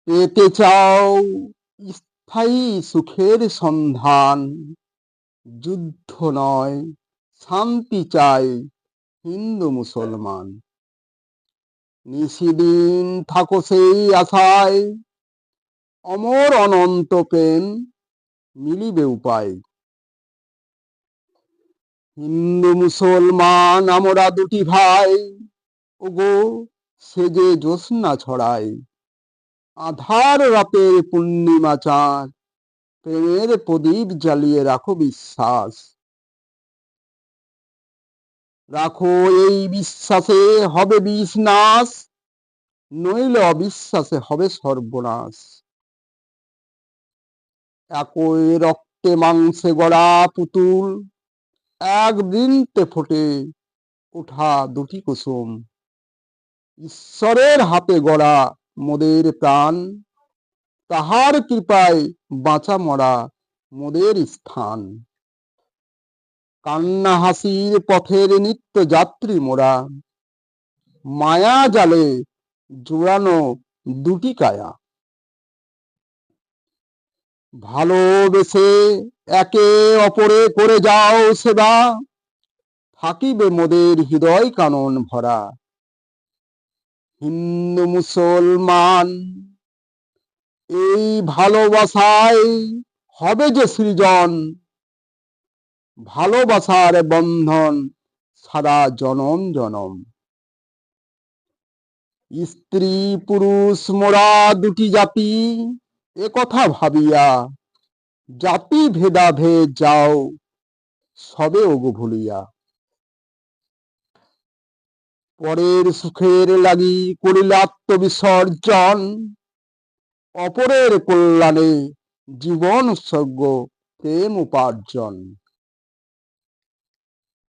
পেতে চাও স্থায়ী সুখের সন্ধান, যুদ্ধ নয় শান্তি চাই হিন্দু মুসলমান। নিশিদিন থাকো সেই আশায়, অমর অনন্ত প্রেম মিলিবে উপায়। হিন্দু মুসলমান আমরা দুটি ভাই, ওগো সে যে জ্যোৎস্না ছড়ায়। আধার রাতের পূর্ণিমা চাঁদ, প্রেমের প্রদীপ জ্বালিয়ে রাখো বিশ্বাস। রাখো এই বিশ্বাসে হবে বিষ নাশ, নইলে অবিশ্বাসে হবে সর্বনাশ। একই রক্তে মাংসে গড়া পুতুল, এক বৃন্তে ফোটে ওঠা দুটি কুসুম। ঈশ্বরের হাতে গড়া মোদের প্রাণ, তাহার কৃপায় বাঁচা মরা মোদের স্থান। কান্না হাসির পথের নিত্য যাত্রী মোরা, মায়া জালে জোড়ানো দুটি কায়া। ভালোবেসে একে অপরে করে যাও সেবা, থাকিবে মোদের হৃদয় কানন ভরা। হিন্দু মুসলমান এই ভালোবাসায় হবে যে সৃজন, ভালোবাসার বন্ধন সারা জনম জনম। স্ত্রী পুরুষ মোরা দুটি জাতি, এ কথা ভাবিয়া জাতি ভেদাভেদ যাও সবে ওগো ভুলিয়া। পরের সুখের লাগি করিলে আত্মবিসর্জন, অপরের কল্যাণে জীবন উৎসর্গ প্রেম উপার্জন।